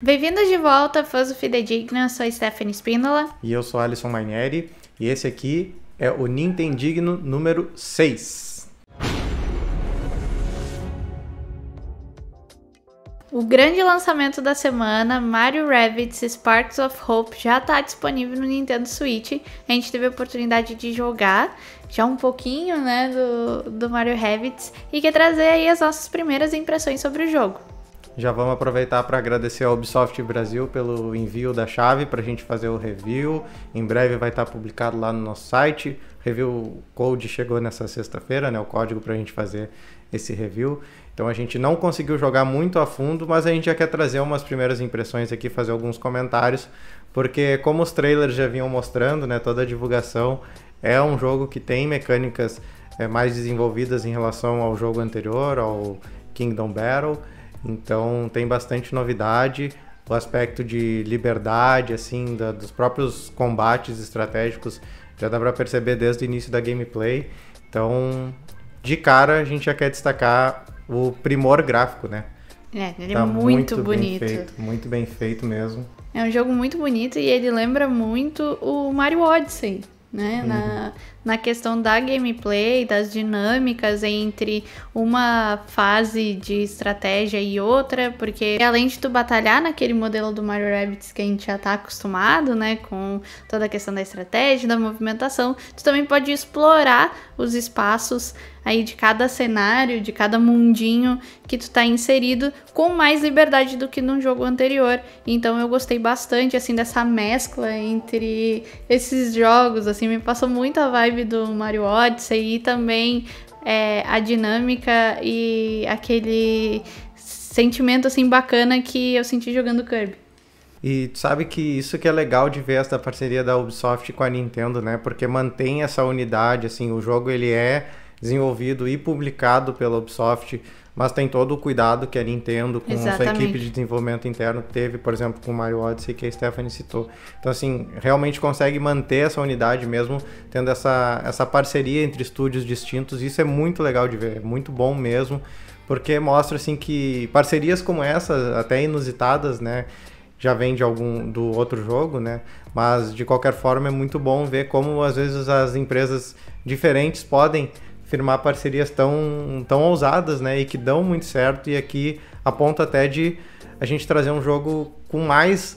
Bem-vindos de volta, fãs do Fidedigna, eu sou a Stephanie Spindola. E eu sou Alisson Mainieri, e esse aqui é o Nintendigno número 6. O grande lançamento da semana, Mario Rabbids Sparks of Hope, já está disponível no Nintendo Switch. A gente teve a oportunidade de jogar já um pouquinho, né, do Mario Rabbids e quer trazer aí as nossas primeiras impressões sobre o jogo. Já vamos aproveitar para agradecer a Ubisoft Brasil pelo envio da chave para a gente fazer o review. Em breve vai estar publicado lá no nosso site. O review code chegou nessa sexta-feira, né? O código para a gente fazer esse review. Então a gente não conseguiu jogar muito a fundo, mas a gente já quer trazer umas primeiras impressões aqui, fazer alguns comentários, porque como os trailers já vinham mostrando, né? Toda a divulgação, é um jogo que tem mecânicas mais desenvolvidas em relação ao jogo anterior, ao Kingdom Battle. Então tem bastante novidade, o aspecto de liberdade, assim, dos próprios combates estratégicos, já dá para perceber desde o início da gameplay. Então, de cara, a gente já quer destacar o primor gráfico, né? Ele é muito bonito. Muito bem feito mesmo. É um jogo muito bonito e ele lembra muito o Mario Odyssey, né? Na questão da gameplay, das dinâmicas entre uma fase de estratégia e outra, porque além de tu batalhar naquele modelo do Mario Rabbids que a gente já tá acostumado, né, com toda a questão da estratégia, da movimentação, tu também pode explorar os espaços aí de cada cenário, de cada mundinho que tu tá inserido com mais liberdade do que no jogo anterior. Então eu gostei bastante, assim, dessa mescla entre esses jogos, assim, me passou muito a vibe do Mario Odyssey e também a dinâmica e aquele sentimento, assim, bacana que eu senti jogando Kirby. E tu sabe que isso que é legal de ver essa parceria da Ubisoft com a Nintendo, né? Porque mantém essa unidade, assim, o jogo ele é desenvolvido e publicado pela Ubisoft, mas tem todo o cuidado que a Nintendo, com a sua equipe de desenvolvimento interno, teve, por exemplo, com o Mario Odyssey, que a Stephanie citou. Então, assim, realmente consegue manter essa unidade mesmo, tendo essa parceria entre estúdios distintos. Isso é muito legal de ver, é muito bom mesmo, porque mostra, assim, que parcerias como essa, até inusitadas, né, já vem do outro jogo, né? Mas, de qualquer forma, é muito bom ver como, às vezes, as empresas diferentes podem firmar parcerias tão ousadas, né? E que dão muito certo. E aqui a ponto até de a gente trazer um jogo com mais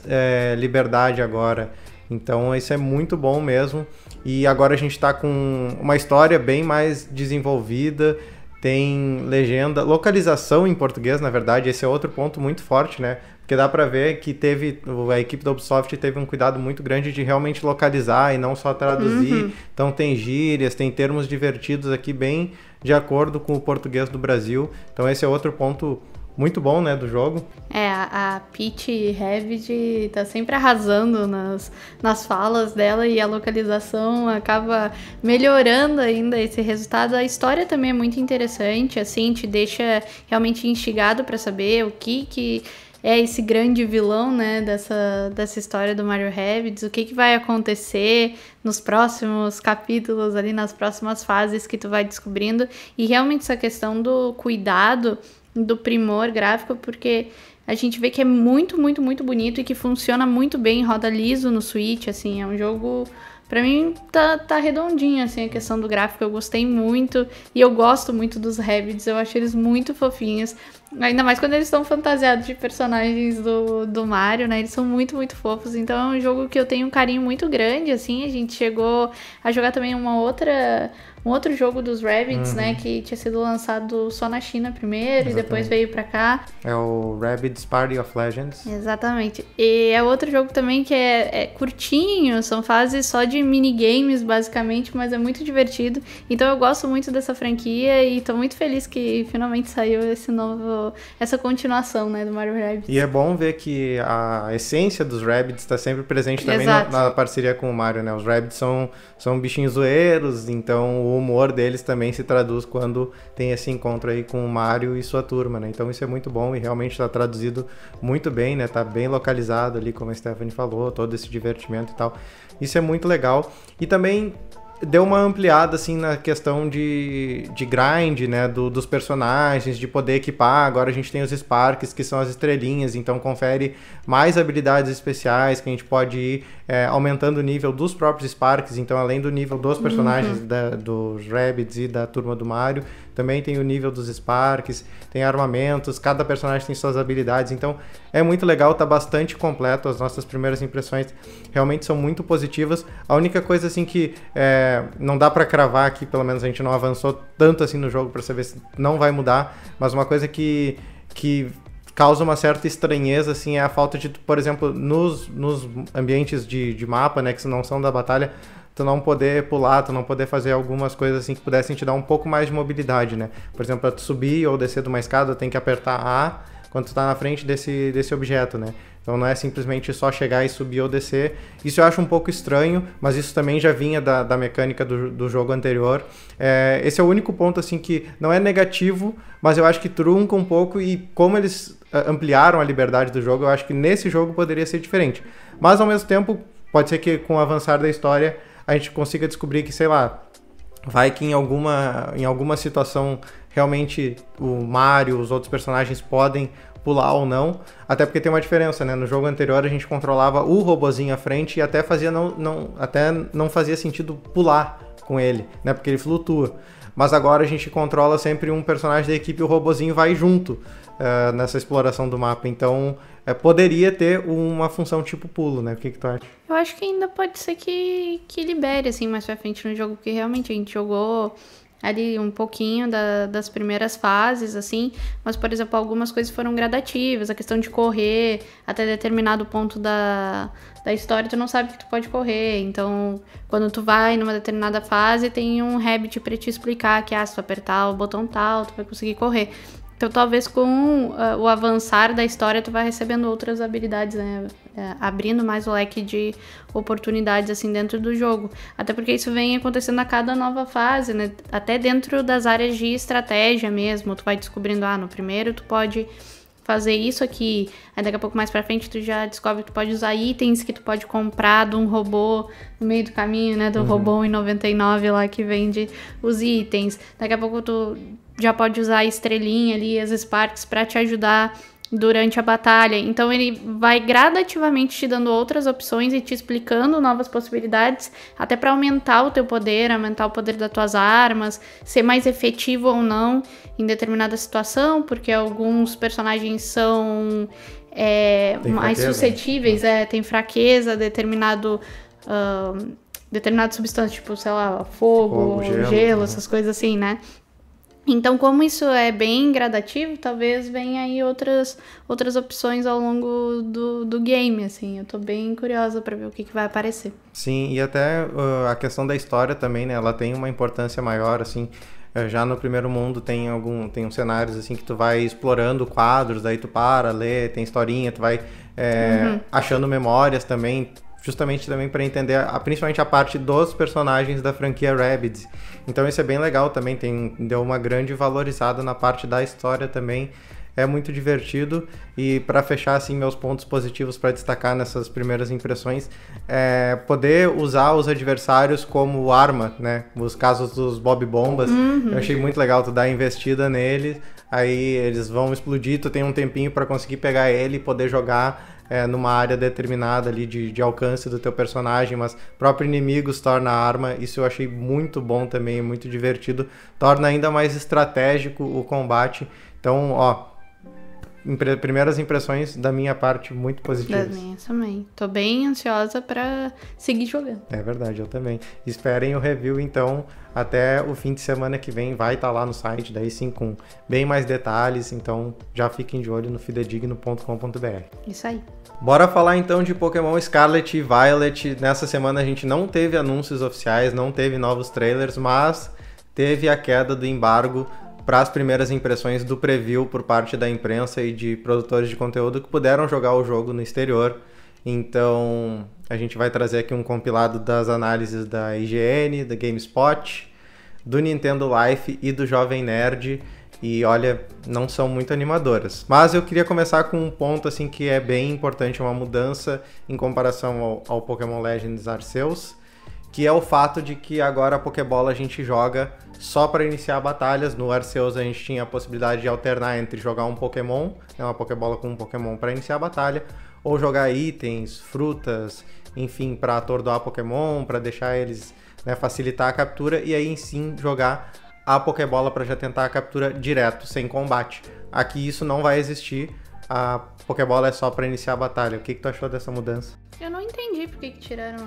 liberdade agora. Então, isso é muito bom mesmo. E agora a gente está com uma história bem mais desenvolvida. Tem legenda, localização em português, na verdade. Esse é outro ponto muito forte, né? Porque dá para ver que a equipe da Ubisoft teve um cuidado muito grande de realmente localizar e não só traduzir. Então tem gírias, tem termos divertidos aqui bem de acordo com o português do Brasil. Então esse é outro ponto muito bom, né, do jogo. A Peach Rabbids tá sempre arrasando nas falas dela e a localização acaba melhorando ainda esse resultado. A história também é muito interessante, assim, te deixa realmente instigado para saber o que é esse grande vilão, né, dessa história do Mario Rabbids, o que vai acontecer nos próximos capítulos, ali nas próximas fases que tu vai descobrindo. E realmente essa questão do cuidado, do primor gráfico, porque a gente vê que é muito, muito, muito bonito e que funciona muito bem, roda liso no Switch, assim, é um jogo... Pra mim, tá redondinho, assim, a questão do gráfico. Eu gostei muito e eu gosto muito dos Rabbids. Eu acho eles muito fofinhos. Ainda mais quando eles estão fantasiados de personagens do Mario, né? Eles são muito, muito fofos. Então é um jogo que eu tenho um carinho muito grande, assim. A gente chegou a jogar também um outro jogo dos Rabbids, né? Que tinha sido lançado só na China primeiro. Exatamente. E depois veio pra cá. É o Rabbids Party of Legends. Exatamente. E é outro jogo também que é curtinho. São fases só de minigames, basicamente. Mas é muito divertido. Então eu gosto muito dessa franquia. E tô muito feliz que finalmente saiu essa continuação, né, do Mario Rabbids. E é bom ver que a essência dos Rabbids está sempre presente também na parceria com o Mario, né? Os Rabbids são bichinhos zoeiros, então o humor deles também se traduz quando tem esse encontro aí com o Mario e sua turma, né? Então isso é muito bom e realmente está traduzido muito bem, né? Tá bem localizado ali, como a Stephanie falou, todo esse divertimento e tal. Isso é muito legal. E também deu uma ampliada, assim, na questão de grind, né, dos personagens, de poder equipar. Agora a gente tem os Sparks, que são as estrelinhas, então confere mais habilidades especiais, que a gente pode ir aumentando o nível dos próprios Sparks, então além do nível dos personagens dos Rabbids e da turma do Mario, também tem o nível dos Sparks, tem armamentos, cada personagem tem suas habilidades, então é muito legal, tá bastante completo, as nossas primeiras impressões realmente são muito positivas. A única coisa assim que não dá pra cravar aqui, pelo menos a gente não avançou tanto assim no jogo pra saber se não vai mudar, mas uma coisa que causa uma certa estranheza, assim, é a falta de, por exemplo, nos ambientes de mapa, né, que não são da batalha, tu não poder pular, tu não poder fazer algumas coisas assim que pudessem te dar um pouco mais de mobilidade, né? Por exemplo, para tu subir ou descer de uma escada, tem que apertar A quando tu tá na frente desse objeto, né? Então não é simplesmente só chegar e subir ou descer. Isso eu acho um pouco estranho, mas isso também já vinha da mecânica do jogo anterior. Esse é o único ponto, assim, que não é negativo, mas eu acho que trunca um pouco, e como eles ampliaram a liberdade do jogo, eu acho que nesse jogo poderia ser diferente. Mas ao mesmo tempo, pode ser que com o avançar da história a gente consiga descobrir que, sei lá, vai que em alguma situação realmente o Mario, os outros personagens podem pular ou não, até porque tem uma diferença, né? No jogo anterior a gente controlava o robozinho à frente e até não fazia sentido pular com ele, né? Porque ele flutua. Mas agora a gente controla sempre um personagem da equipe e o robozinho vai junto nessa exploração do mapa. Então poderia ter uma função tipo pulo, né? O que tu acha? Eu acho que ainda pode ser que libere, assim, mais pra frente no jogo, porque realmente a gente jogou ali um pouquinho das primeiras fases, assim, mas, por exemplo, algumas coisas foram gradativas, a questão de correr até determinado ponto da história, tu não sabe que tu pode correr, então, quando tu vai numa determinada fase, tem um Rabbit pra te explicar que, se tu apertar o botão tal, tu vai conseguir correr. Então, talvez com o avançar da história, tu vai recebendo outras habilidades, né? Abrindo mais o leque de oportunidades, assim, dentro do jogo. Até porque isso vem acontecendo a cada nova fase, né? Até dentro das áreas de estratégia mesmo. Tu vai descobrindo, no primeiro tu pode fazer isso aqui. Aí daqui a pouco mais pra frente tu já descobre que tu pode usar itens que tu pode comprar de um robô no meio do caminho, né? Do robô 1,99 lá que vende os itens. Daqui a pouco tu já pode usar a estrelinha ali, as Sparks, pra te ajudar durante a batalha. Então ele vai gradativamente te dando outras opções e te explicando novas possibilidades, até para aumentar o teu poder, aumentar o poder das tuas armas, ser mais efetivo ou não em determinada situação, porque alguns personagens são mais suscetíveis, tem fraqueza, determinado substância, tipo, sei lá, fogo, gelo, essas coisas assim, né? Então, como isso é bem gradativo, talvez venha aí outras opções ao longo do game, assim. Eu tô bem curiosa pra ver o que vai aparecer. Sim, e até a questão da história também, né? Ela tem uma importância maior, assim. Já no primeiro mundo tem uns cenários, assim, que tu vai explorando quadros, daí tu lê, tem historinha, tu vai achando memórias também, justamente também para entender principalmente a parte dos personagens da franquia Rabbids. Então isso é bem legal também, deu uma grande valorizada na parte da história também, é muito divertido. E para fechar assim meus pontos positivos para destacar nessas primeiras impressões, poder usar os adversários como arma, né? Os casos dos Bob Bombas, eu achei muito legal, tu dar investida neles, aí eles vão explodir, tu tem um tempinho para conseguir pegar ele e poder jogar numa área determinada ali de alcance do teu personagem, mas próprio inimigo se torna arma. Isso eu achei muito bom também, muito divertido, torna ainda mais estratégico o combate. Então, primeiras impressões da minha parte muito positivas. Das minhas também. Tô bem ansiosa pra seguir jogando. É verdade, eu também. Esperem o review, então, até o fim de semana que vem. Vai estar lá no site, daí sim, com bem mais detalhes. Então, já fiquem de olho no fidedigno.com.br. Isso aí. Bora falar então de Pokémon Scarlet e Violet. Nessa semana a gente não teve anúncios oficiais, não teve novos trailers, mas teve a queda do embargo para as primeiras impressões do preview por parte da imprensa e de produtores de conteúdo que puderam jogar o jogo no exterior. Então, a gente vai trazer aqui um compilado das análises da IGN, da GameSpot, do Nintendo Life e do Jovem Nerd. E olha, não são muito animadoras. Mas eu queria começar com um ponto assim que é bem importante, uma mudança em comparação ao Pokémon Legends Arceus, que é o fato de que agora a Pokébola a gente joga só para iniciar batalhas. No Arceus a gente tinha a possibilidade de alternar entre jogar um Pokémon, né, uma Pokébola com um Pokémon para iniciar a batalha, ou jogar itens, frutas, enfim, para atordoar Pokémon, para deixar eles, né, facilitar a captura, e aí sim jogar a Pokébola para já tentar a captura direto, sem combate. Aqui isso não vai existir, a Pokébola é só para iniciar a batalha. O que tu achou dessa mudança? Eu não entendi porque que tiraram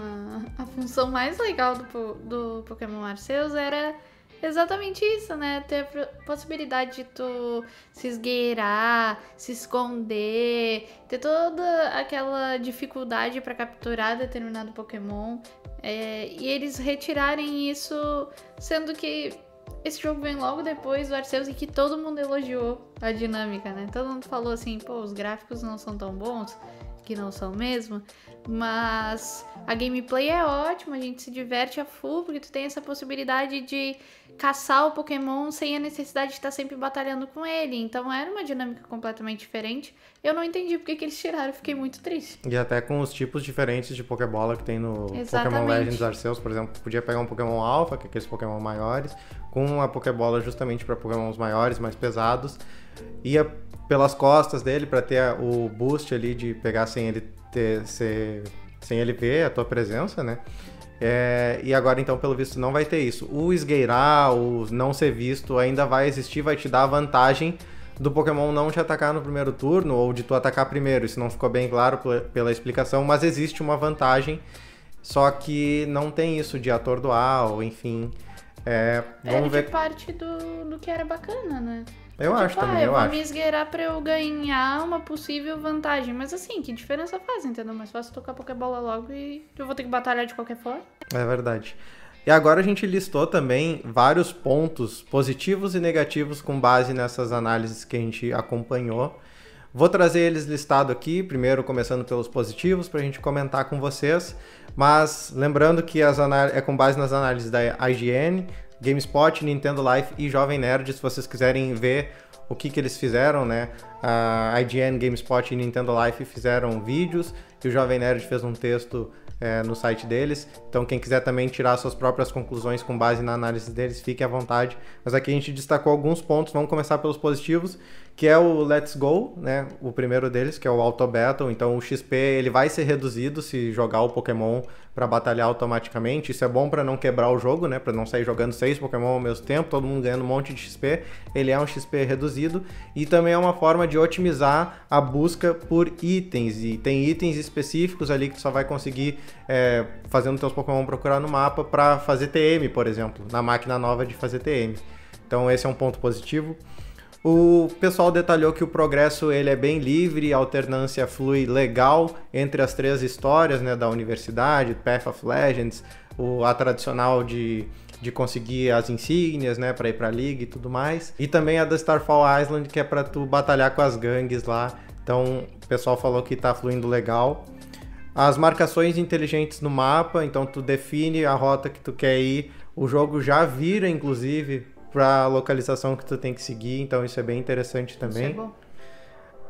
a função mais legal do Pokémon Arceus, era exatamente isso, né? Ter a possibilidade de tu se esgueirar, se esconder, ter toda aquela dificuldade para capturar determinado Pokémon. E eles retirarem isso, sendo que esse jogo vem logo depois do Arceus e que todo mundo elogiou a dinâmica, né? Todo mundo falou assim, pô, os gráficos não são tão bons, que não são mesmo, mas a gameplay é ótima, a gente se diverte a full, porque tu tem essa possibilidade de caçar o Pokémon sem a necessidade de estar sempre batalhando com ele, então era uma dinâmica completamente diferente. Eu não entendi porque que eles tiraram, fiquei muito triste. E até com os tipos diferentes de Pokébola que tem no Exatamente. Pokémon Legends Arceus, por exemplo, podia pegar um Pokémon Alpha, que é aqueles Pokémon maiores, com uma Pokébola justamente para Pokémons maiores, mais pesados, ia pelas costas dele para ter o boost ali de pegar sem ele ver a tua presença, né? E agora então, pelo visto, não vai ter isso. O esgueirar, o não ser visto ainda vai existir, vai te dar a vantagem do Pokémon não te atacar no primeiro turno ou de tu atacar primeiro. Isso não ficou bem claro pela explicação, mas existe uma vantagem, só que não tem isso de atordoar ou enfim. Vamos ver. Parte do que era bacana, né? Eu acho também, eu vou acho. me esgueirar pra eu ganhar uma possível vantagem. Mas assim, que diferença faz, entendeu? Mais fácil tocar Pokébola logo e eu vou ter que batalhar de qualquer forma. É verdade. E agora a gente listou também vários pontos positivos e negativos com base nessas análises que a gente acompanhou. Vou trazer eles listados aqui, primeiro começando pelos positivos, para a gente comentar com vocês. Mas lembrando que é com base nas análises da IGN, GameSpot, Nintendo Life e Jovem Nerd. Se vocês quiserem ver o que eles fizeram, né? A IGN, GameSpot e Nintendo Life fizeram vídeos e o Jovem Nerd fez um texto no site deles. Então quem quiser também tirar suas próprias conclusões com base na análise deles, fique à vontade. Mas aqui a gente destacou alguns pontos. Vamos começar pelos positivos, que é o Let's Go, né? O primeiro deles, que é o Auto Battle. Então o XP ele vai ser reduzido se jogar o Pokémon para batalhar automaticamente. Isso é bom para não quebrar o jogo, né? Para não sair jogando 6 Pokémon ao mesmo tempo, todo mundo ganhando um monte de XP. Ele é um XP reduzido e também é uma forma de otimizar a busca por itens. E tem itens específicos ali que tu só vai conseguir fazendo teus Pokémon procurar no mapa para fazer TM, por exemplo, na máquina nova de fazer TM. Então esse é um ponto positivo. O pessoal detalhou que o progresso ele é bem livre, a alternância flui legal entre as 3 histórias, né, da universidade, Path of Legends, a tradicional de conseguir as insígnias, né, para ir para a Liga e tudo mais. E também a da Starfall Island, que é para tu batalhar com as gangues lá. Então o pessoal falou que tá fluindo legal. As marcações inteligentes no mapa, então tu define a rota que tu quer ir, o jogo já vira, inclusive, para a localização que tu tem que seguir, então isso é bem interessante também. Isso é bom.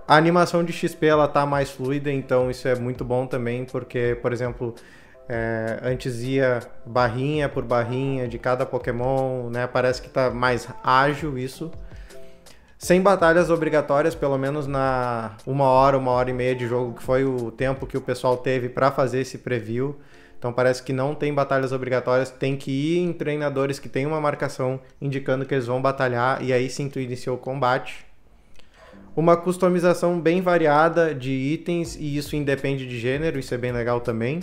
A animação de XP, ela tá mais fluida, então isso é muito bom também, porque, por exemplo, antes ia barrinha por barrinha de cada Pokémon, né? Parece que tá mais ágil isso. Sem batalhas obrigatórias, pelo menos na 1 hora e meia de jogo, que foi o tempo que o pessoal teve para fazer esse preview. Então parece que não tem batalhas obrigatórias, tem que ir em treinadores que tem uma marcação indicando que eles vão batalhar, e aí sim tu inicia o combate. Uma customização bem variada de itens, e isso independe de gênero, isso é bem legal também.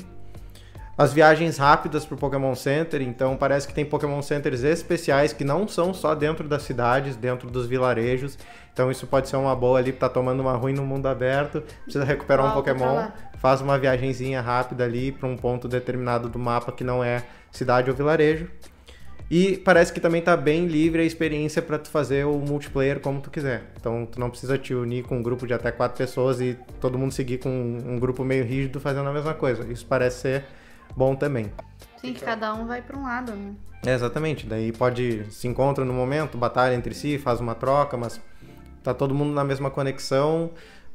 As viagens rápidas para o Pokémon Center, então parece que tem Pokémon Centers especiais que não são só dentro das cidades, dentro dos vilarejos. Então isso pode ser uma boa ali, tá tomando uma ruim no mundo aberto, precisa recuperar um Pokémon, faz uma viagenzinha rápida ali para um ponto determinado do mapa que não é cidade ou vilarejo. E parece que também tá bem livre a experiência para tu fazer o multiplayer como tu quiser. Então tu não precisa te unir com um grupo de até 4 pessoas e todo mundo seguir com um grupo meio rígido fazendo a mesma coisa. Isso parece ser bom também. Sim, que cada um vai para um lado, né? Exatamente, daí se encontra no momento, batalha entre si, faz uma troca, mas tá todo mundo na mesma conexão,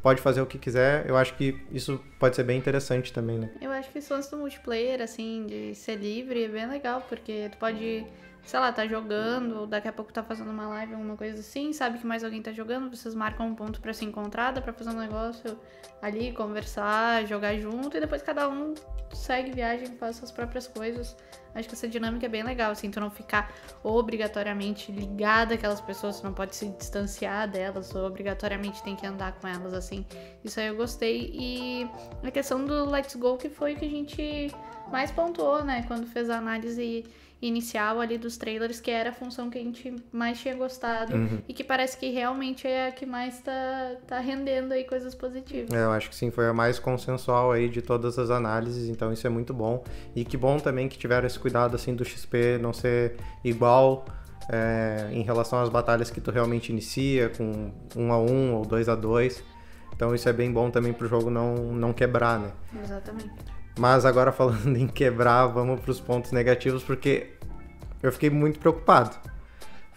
pode fazer o que quiser. Eu acho que isso pode ser bem interessante também, né? Eu acho que esse lance do multiplayer, assim, de ser livre, é bem legal, porque tu pode, sei lá, tá jogando, daqui a pouco tá fazendo uma live, alguma coisa assim, sabe que mais alguém tá jogando, vocês marcam um ponto pra se encontrar, dá pra fazer um negócio ali, conversar, jogar junto, e depois cada um segue viagem, faz suas próprias coisas. Acho que essa dinâmica é bem legal, assim, tu não ficar obrigatoriamente ligada àquelas pessoas, tu não pode se distanciar delas, ou obrigatoriamente tem que andar com elas, assim. Isso aí eu gostei. E a questão do Let's Go, que foi o que a gente mais pontuou, né, quando fez a análise inicial ali dos trailers, que era a função que a gente mais tinha gostado e que parece que realmente é a que mais tá rendendo aí coisas positivas. Eu acho que sim, foi a mais consensual aí de todas as análises, então isso é muito bom. E que bom também que tiveram esse cuidado assim do XP não ser igual em relação às batalhas que tu realmente inicia, com 1-1 ou 2-2. Então isso é bem bom também pro jogo não quebrar, né? Exatamente. Mas agora falando em quebrar, vamos para os pontos negativos, porque eu fiquei muito preocupado.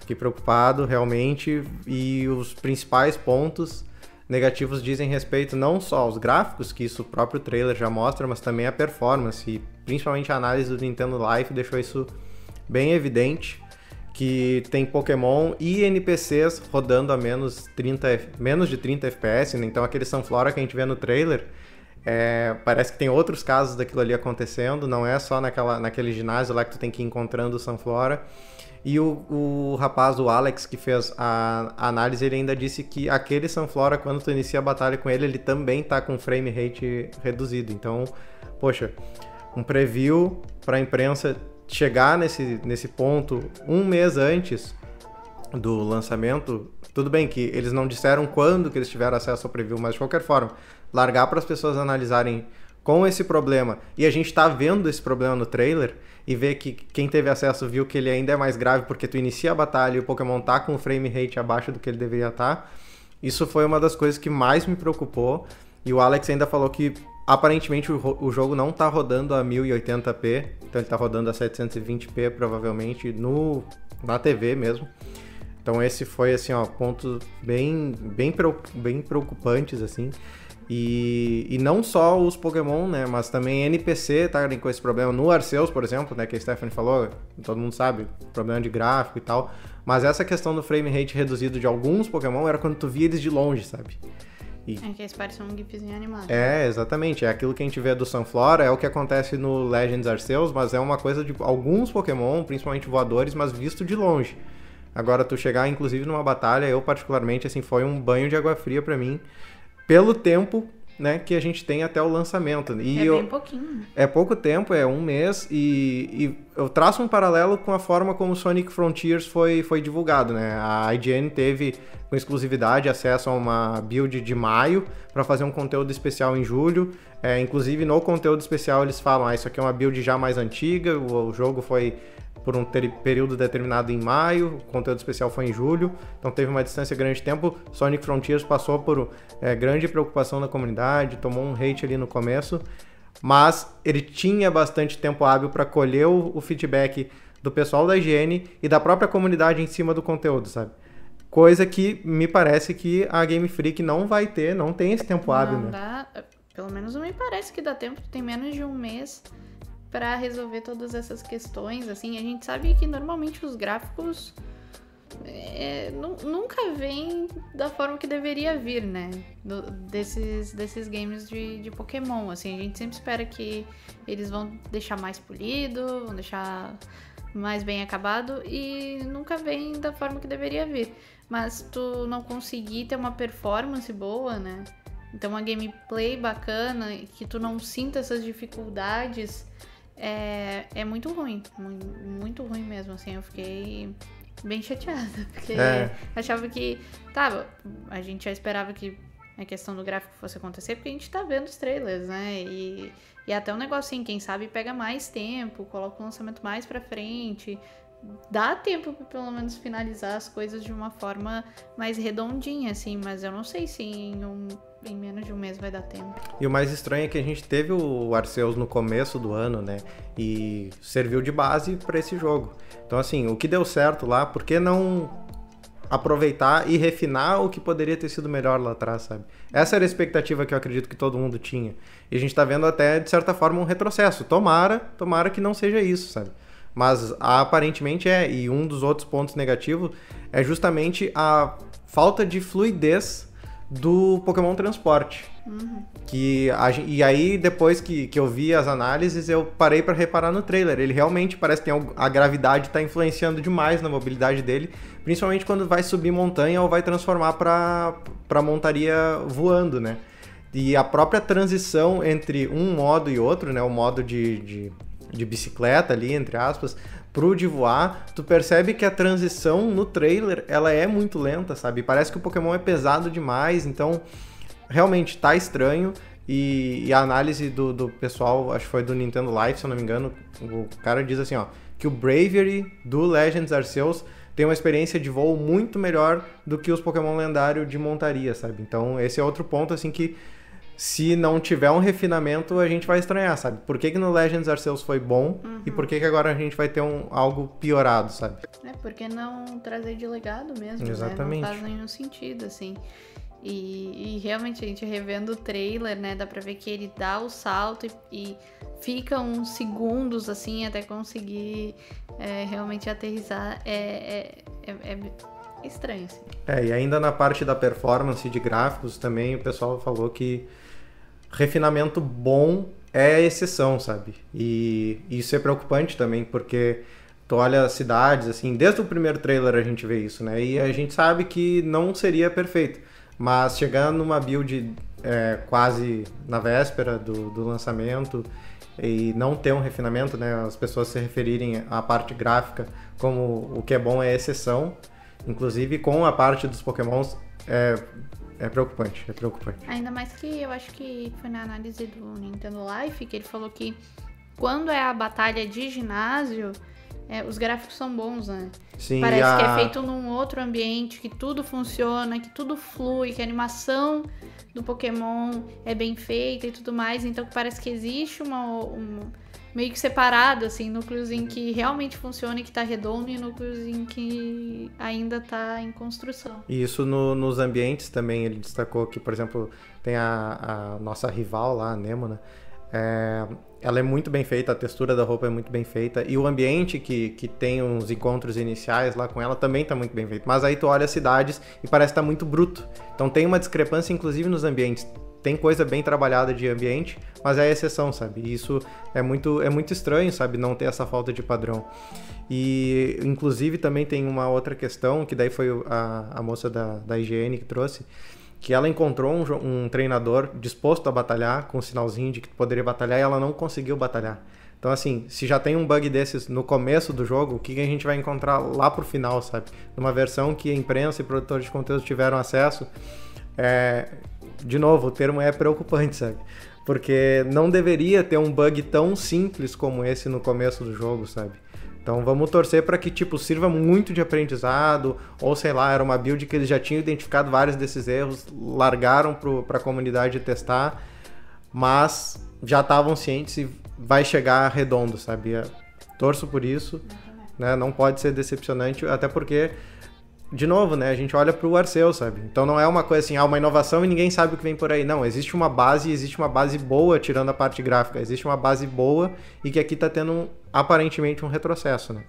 Fiquei preocupado realmente, e os principais pontos negativos dizem respeito não só aos gráficos, que isso o próprio trailer já mostra, mas também a performance, e principalmente a análise do Nintendo Life deixou isso bem evidente, que tem Pokémon e NPCs rodando a menos de 30 FPS, né? Então aquele Sunflora que a gente vê no trailer, parece que tem outros casos daquilo ali acontecendo, não é só naquele ginásio lá que tu tem que ir encontrando o Sunflora. E o rapaz, o Alex, que fez a análise, ele ainda disse que aquele Sunflora, quando tu inicia a batalha com ele também tá com frame rate reduzido. Então, poxa, um preview pra imprensa chegar nesse ponto um mês antes do lançamento. Tudo bem que eles não disseram quando que eles tiveram acesso ao preview, mas de qualquer forma, largar para as pessoas analisarem com esse problema, e a gente tá vendo esse problema no trailer, e ver que quem teve acesso viu que ele ainda é mais grave, porque tu inicia a batalha e o Pokémon tá com o frame rate abaixo do que ele deveria estar. Isso foi uma das coisas que mais me preocupou, e o Alex ainda falou que aparentemente o jogo não tá rodando a 1080p, então ele tá rodando a 720p provavelmente na TV mesmo. Então esse foi, assim, ó, pontos bem preocupantes, assim. E não só os Pokémon, né, mas também NPC tá com esse problema. No Arceus, por exemplo, né, que a Stephanie falou, todo mundo sabe, problema de gráfico e tal. Mas essa questão do frame rate reduzido de alguns Pokémon era quando tu via eles de longe, sabe? Que eles parecem um gifzinho animado. Exatamente. É aquilo que a gente vê do Sunflora, é o que acontece no Legends Arceus, mas é uma coisa de alguns Pokémon, principalmente voadores, mas visto de longe. Agora, tu chegar, inclusive, numa batalha, eu particularmente, assim, foi um banho de água fria pra mim, pelo tempo, né, que a gente tem até o lançamento. E bem pouquinho. É pouco tempo, é um mês, e eu traço um paralelo com a forma como o Sonic Frontiers foi divulgado, né? A IGN teve, com exclusividade, acesso a uma build de maio para fazer um conteúdo especial em julho. Inclusive, no conteúdo especial, eles falam, isso aqui é uma build já mais antiga, o jogo foi por um período determinado em maio, o conteúdo especial foi em julho, então teve uma distância grande de tempo. Sonic Frontiers passou por grande preocupação da comunidade, tomou um hate ali no começo, mas ele tinha bastante tempo hábil para colher o feedback do pessoal da IGN e da própria comunidade em cima do conteúdo, sabe? Coisa que me parece que a Game Freak não vai ter, não tem esse tempo hábil, né? Não dá, pelo menos não me parece que dá tempo, tem menos de um mês para resolver todas essas questões, assim. A gente sabe que normalmente os gráficos nunca vêm da forma que deveria vir, né? Desses games de Pokémon, assim. A gente sempre espera que eles vão deixar mais polido, vão deixar mais bem acabado, e nunca vem da forma que deveria vir. Mas tu não conseguir ter uma performance boa, né? Então uma gameplay bacana, que tu não sinta essas dificuldades, é muito ruim, muito ruim mesmo, assim. Eu fiquei bem chateada, porque achava que, a gente já esperava que a questão do gráfico fosse acontecer, porque a gente tá vendo os trailers, né, e até um negocinho, quem sabe pega mais tempo, coloca o lançamento mais pra frente, dá tempo pra pelo menos finalizar as coisas de uma forma mais redondinha, assim, mas eu não sei se em menos de um mês vai dar tempo. E o mais estranho é que a gente teve o Arceus no começo do ano, né? E serviu de base para esse jogo. Então, assim, o que deu certo lá, por que não aproveitar e refinar o que poderia ter sido melhor lá atrás, sabe? Essa era a expectativa que eu acredito que todo mundo tinha. E a gente tá vendo até, de certa forma, um retrocesso. Tomara que não seja isso, sabe? Mas aparentemente é. E um dos outros pontos negativos é justamente a falta de fluidez do Pokémon Transporte. E aí, depois que eu vi as análises, eu parei para reparar no trailer. Ele realmente parece que a gravidade está influenciando demais na mobilidade dele, principalmente quando vai subir montanha ou vai transformar para montaria voando, né? E a própria transição entre um modo e outro, né? O modo de bicicleta ali, entre aspas, pro de voar, tu percebe que a transição no trailer, ela é muito lenta, sabe? Parece que o Pokémon é pesado demais, então realmente tá estranho. E a análise do pessoal, acho que foi do Nintendo Life, se eu não me engano, o cara diz assim, ó, que o Braviary do Legends Arceus tem uma experiência de voo muito melhor do que os Pokémon lendários de montaria, sabe? Então esse é outro ponto, assim, que se não tiver um refinamento, a gente vai estranhar, sabe? Por que no Legends Arceus foi bom e por que agora a gente vai ter algo piorado, sabe? Porque não trazer de legado mesmo, exatamente, né? Não faz nenhum sentido, assim. E realmente a gente revendo o trailer, né? Dá pra ver que ele dá o salto e fica uns segundos, assim, até conseguir realmente aterrissar. É estranho, assim. E ainda na parte da performance de gráficos também, o pessoal falou que refinamento bom é exceção, sabe? E isso é preocupante também, porque tu olha as cidades, assim, desde o primeiro trailer a gente vê isso, né? E a gente sabe que não seria perfeito. Mas chegando numa build quase na véspera do lançamento e não ter um refinamento, né? As pessoas se referirem à parte gráfica como o que é bom é exceção, inclusive com a parte dos Pokémons, é preocupante, é preocupante. Ainda mais que eu acho que foi na análise do Nintendo Life que ele falou que quando é a batalha de ginásio, os gráficos são bons, né? Sim, parece que é feito num outro ambiente, que tudo funciona, que tudo flui, que a animação do Pokémon é bem feita e tudo mais. Então parece que existe meio que separado, assim, núcleos em que realmente funciona e que tá redondo e núcleos em que ainda tá em construção. E isso nos ambientes também, ele destacou que, por exemplo, tem a nossa rival lá, a Nemona, ela é muito bem feita, a textura da roupa é muito bem feita e o ambiente que tem uns encontros iniciais lá com ela também tá muito bem feito. Mas aí tu olha as cidades e parece que tá muito bruto. Então tem uma discrepância inclusive nos ambientes. Tem coisa bem trabalhada de ambiente, mas é exceção, sabe? E isso é muito estranho, sabe? Não ter essa falta de padrão. E inclusive também tem uma outra questão, que daí foi a moça da IGN que trouxe, que ela encontrou um treinador disposto a batalhar, com um sinalzinho de que poderia batalhar, e ela não conseguiu batalhar. Então, assim, se já tem um bug desses no começo do jogo, o que a gente vai encontrar lá pro final, sabe? Numa versão que a imprensa e produtores de conteúdo tiveram acesso, de novo, o termo é preocupante, sabe? Porque não deveria ter um bug tão simples como esse no começo do jogo, sabe? Então vamos torcer para que sirva muito de aprendizado, ou sei lá, era uma build que eles já tinham identificado vários desses erros, largaram para a comunidade testar, mas já estavam cientes e vai chegar redondo, sabe? Torço por isso, né? Não pode ser decepcionante, até porque, de novo, né? A gente olha pro Arceus, sabe? Então não é uma coisa assim, uma inovação e ninguém sabe o que vem por aí. Não, existe uma base boa, tirando a parte gráfica. Existe uma base boa e que aqui tá tendo aparentemente um retrocesso, né?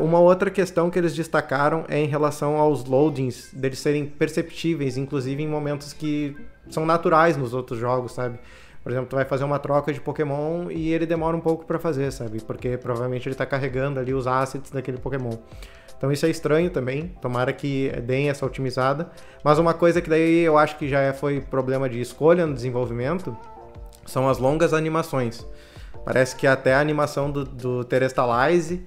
Uma outra questão que eles destacaram é em relação aos loadings, deles serem perceptíveis, inclusive em momentos que são naturais nos outros jogos, sabe? Por exemplo, tu vai fazer uma troca de Pokémon e ele demora um pouco pra fazer, sabe? Porque provavelmente ele tá carregando ali os assets daquele Pokémon. Então isso é estranho também, tomara que deem essa otimizada. Mas uma coisa que daí eu acho que já foi problema de escolha no desenvolvimento são as longas animações. Parece que até a animação do Terastalize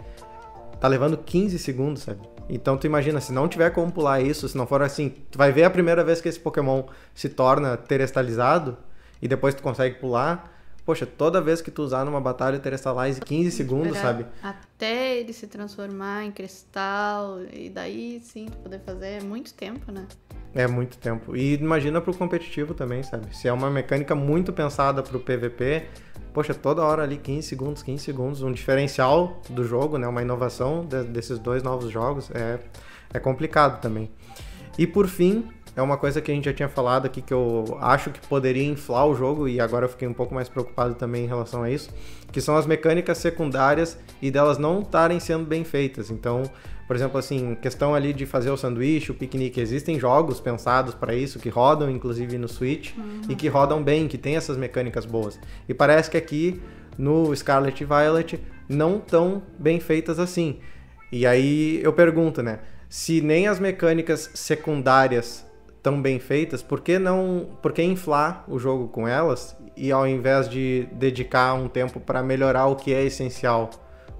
tá levando 15 segundos, sabe? Então tu imagina, se não tiver como pular isso, se não for assim, tu vai ver a primeira vez que esse Pokémon se torna terastalizado e depois tu consegue pular. Poxa, toda vez que tu usar numa batalha Terastalize 15 segundos, sabe? Até ele se transformar em cristal e daí sim tu poder fazer é muito tempo, né? É muito tempo. E imagina pro competitivo também, sabe? Se é uma mecânica muito pensada pro PVP, poxa, toda hora ali 15 segundos, um diferencial do jogo, né? Uma inovação desses dois novos jogos é complicado também. E por fim, é uma coisa que a gente já tinha falado aqui, que eu acho que poderia inflar o jogo, e agora eu fiquei um pouco mais preocupado também em relação a isso, que são as mecânicas secundárias e delas não estarem sendo bem feitas. Então, por exemplo, assim, questão ali de fazer o sanduíche, o piquenique, existem jogos pensados para isso, que rodam inclusive no Switch, e que rodam bem, que tem essas mecânicas boas. E parece que aqui no Scarlet Violet não tão bem feitas assim. E aí eu pergunto, né, se nem as mecânicas secundárias tão bem feitas, por que inflar o jogo com elas e ao invés de dedicar um tempo para melhorar o que é essencial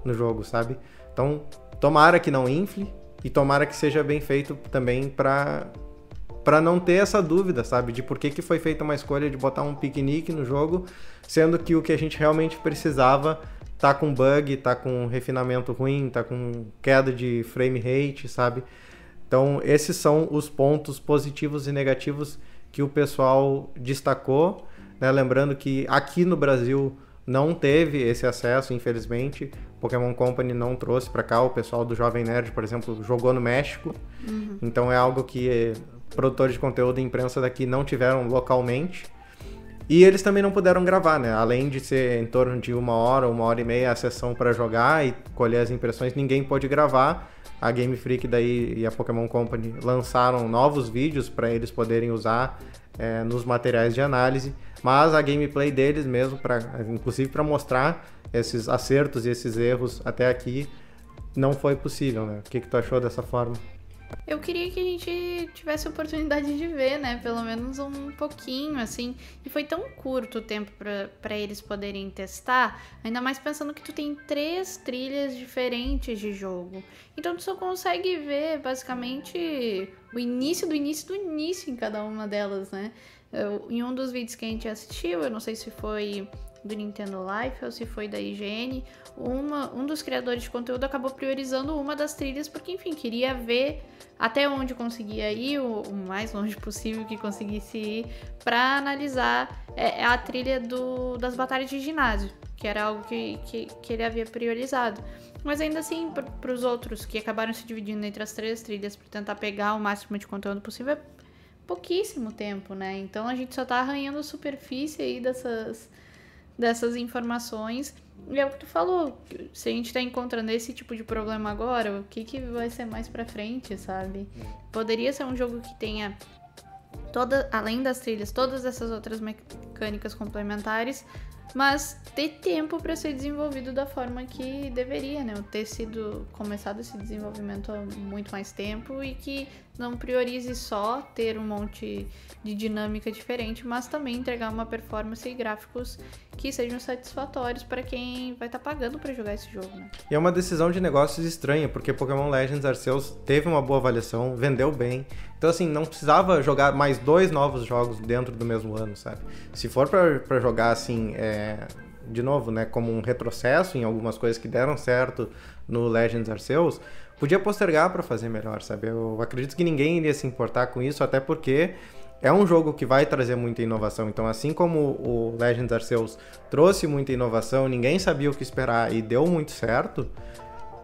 no jogo, sabe? Então, tomara que não infle e tomara que seja bem feito também para não ter essa dúvida, sabe? De por que foi feita uma escolha de botar um piquenique no jogo, sendo que o que a gente realmente precisava tá com bug, tá com refinamento ruim, tá com queda de frame rate, sabe? Então, esses são os pontos positivos e negativos que o pessoal destacou, né? Lembrando que aqui no Brasil não teve esse acesso, infelizmente. Pokémon Company não trouxe para cá. O pessoal do Jovem Nerd, por exemplo, jogou no México. Então, é algo que produtores de conteúdo e imprensa daqui não tiveram localmente. E eles também não puderam gravar, né? Além de ser em torno de 1 hora e meia a sessão para jogar e colher as impressões, ninguém pôde gravar. A Game Freak daí e a Pokémon Company lançaram novos vídeos para eles poderem usar nos materiais de análise, mas a gameplay deles mesmo, inclusive para mostrar esses acertos e esses erros até aqui, não foi possível, né? O que tu achou dessa forma? Eu queria que a gente tivesse a oportunidade de ver, né? Pelo menos um pouquinho, assim. E foi tão curto o tempo pra eles poderem testar. Ainda mais pensando que tu tem 3 trilhas diferentes de jogo. Então tu só consegue ver, basicamente, o início do início do início em cada uma delas, né? Em um dos vídeos que a gente assistiu, eu não sei se foi do Nintendo Life ou se foi da IGN, um dos criadores de conteúdo acabou priorizando uma das trilhas porque, enfim, queria ver até onde conseguia ir, o mais longe possível que conseguisse ir, para analisar a trilha das batalhas de ginásio, que era algo que ele havia priorizado. Mas ainda assim, para os outros que acabaram se dividindo entre as 3 trilhas para tentar pegar o máximo de conteúdo possível, é pouquíssimo tempo, né? Então a gente só tá arranhando a superfície aí dessas informações. E é o que tu falou, se a gente tá encontrando esse tipo de problema agora, o que vai ser mais pra frente, sabe? Poderia ser um jogo que tenha, além das trilhas, todas essas outras mecânicas complementares, mas ter tempo para ser desenvolvido da forma que deveria, né? Ter sido começado esse desenvolvimento há muito mais tempo e que não priorize só ter um monte de dinâmica diferente, mas também entregar uma performance e gráficos que sejam satisfatórios para quem vai estar pagando para jogar esse jogo, né? E é uma decisão de negócios estranha, porque Pokémon Legends Arceus teve uma boa avaliação, vendeu bem. Então, assim, não precisava jogar mais 2 novos jogos dentro do mesmo ano, sabe? Se for pra jogar, assim, de novo, né, como um retrocesso em algumas coisas que deram certo no Legends Arceus, podia postergar pra fazer melhor, sabe? Eu acredito que ninguém iria se importar com isso, até porque é um jogo que vai trazer muita inovação. Então, assim como o Legends Arceus trouxe muita inovação, ninguém sabia o que esperar e deu muito certo,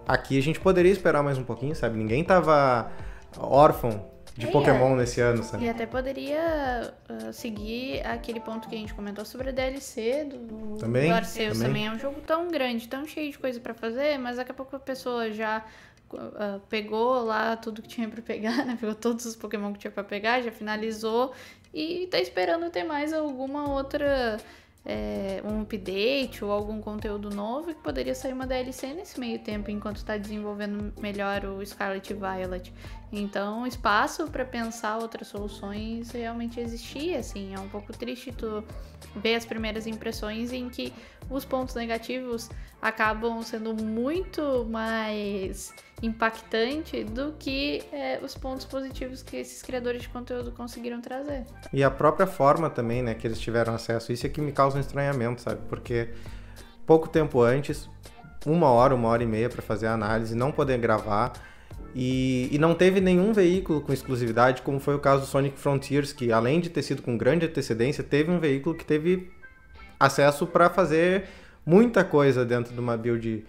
aqui a gente poderia esperar mais um pouquinho, sabe? Ninguém tava órfão de Pokémon nesse ano, sabe? E até poderia seguir aquele ponto que a gente comentou sobre a DLC do Arceus. Também é um jogo tão grande, tão cheio de coisa pra fazer, mas daqui a pouco a pessoa já pegou lá tudo que tinha pra pegar, né? Pegou todos os Pokémon que tinha pra pegar, já finalizou e tá esperando ter mais alguma outra um update ou algum conteúdo novo, que poderia sair uma DLC nesse meio tempo, enquanto está desenvolvendo melhor o Scarlet Violet. Então, espaço para pensar outras soluções realmente existia, assim. É um pouco triste tu ver as primeiras impressões em que os pontos negativos acabam sendo muito mais impactantes do que os pontos positivos que esses criadores de conteúdo conseguiram trazer. E a própria forma também, né, que eles tiveram acesso, isso é que me causa um estranhamento, sabe? Porque pouco tempo antes, 1 hora e meia para fazer a análise, não poder gravar, e não teve nenhum veículo com exclusividade, como foi o caso do Sonic Frontiers, que além de ter sido com grande antecedência, teve um veículo que teve acesso para fazer muita coisa dentro de uma build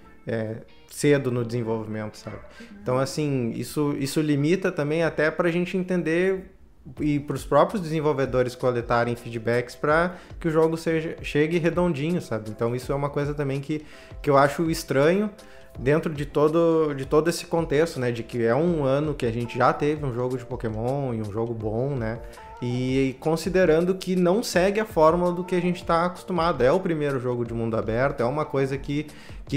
cedo no desenvolvimento, sabe? Então, assim, isso limita também até para a gente entender e para os próprios desenvolvedores coletarem feedbacks para que o jogo chegue redondinho, sabe? Então isso é uma coisa também que eu acho estranho dentro de todo esse contexto, né? De que é um ano que a gente já teve um jogo de Pokémon e um jogo bom, né? E considerando que não segue a fórmula do que a gente está acostumado. É o primeiro jogo de mundo aberto, é uma coisa que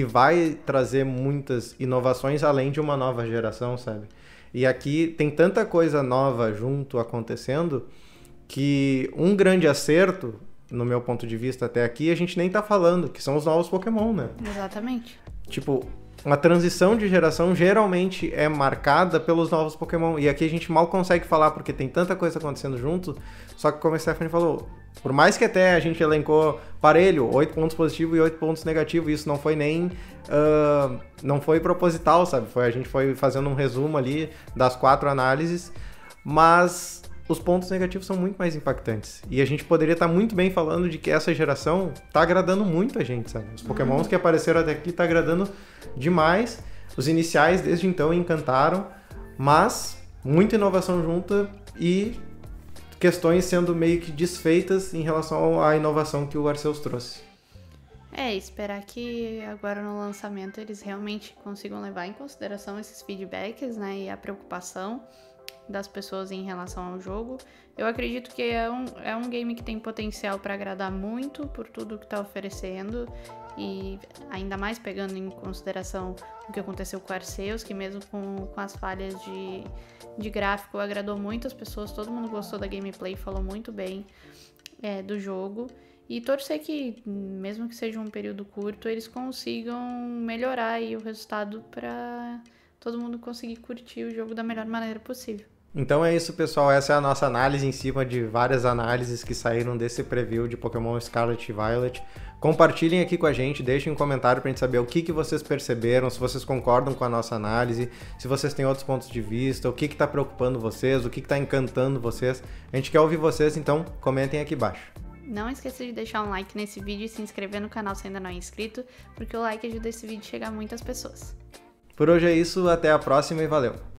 vai trazer muitas inovações além de uma nova geração, sabe? E aqui tem tanta coisa nova junto acontecendo que um grande acerto, no meu ponto de vista até aqui, a gente nem tá falando, que são os novos Pokémon, né? Exatamente. Tipo, uma transição de geração geralmente é marcada pelos novos Pokémon. E aqui a gente mal consegue falar porque tem tanta coisa acontecendo junto. Só que como a Stephanie falou, por mais que até a gente elencou parelho, 8 pontos positivos e 8 pontos negativos, isso não foi nem... não foi proposital, sabe? A gente foi fazendo um resumo ali das 4 análises, mas os pontos negativos são muito mais impactantes. E a gente poderia estar muito bem falando de que essa geração tá agradando muito a gente, sabe? Os Pokémons que apareceram até aqui tá agradando demais. Os iniciais desde então encantaram, mas muita inovação junta e questões sendo meio que desfeitas em relação à inovação que o Arceus trouxe. Esperar que agora no lançamento eles realmente consigam levar em consideração esses feedbacks, né, e a preocupação das pessoas em relação ao jogo. Eu acredito que é um game que tem potencial para agradar muito por tudo que está oferecendo, e ainda mais pegando em consideração o que aconteceu com o Arceus, que mesmo com as falhas de gráfico agradou muito as pessoas, todo mundo gostou da gameplay, falou muito bem do jogo. E torcer que, mesmo que seja um período curto, eles consigam melhorar aí o resultado para todo mundo conseguir curtir o jogo da melhor maneira possível. Então é isso, pessoal. Essa é a nossa análise em cima de várias análises que saíram desse preview de Pokémon Scarlet e Violet. Compartilhem aqui com a gente, deixem um comentário pra gente saber o que vocês perceberam, se vocês concordam com a nossa análise, se vocês têm outros pontos de vista, o que tá preocupando vocês, o que tá encantando vocês. A gente quer ouvir vocês, então comentem aqui embaixo. Não esqueça de deixar um like nesse vídeo e se inscrever no canal se ainda não é inscrito, porque o like ajuda esse vídeo a chegar a muitas pessoas. Por hoje é isso, até a próxima e valeu!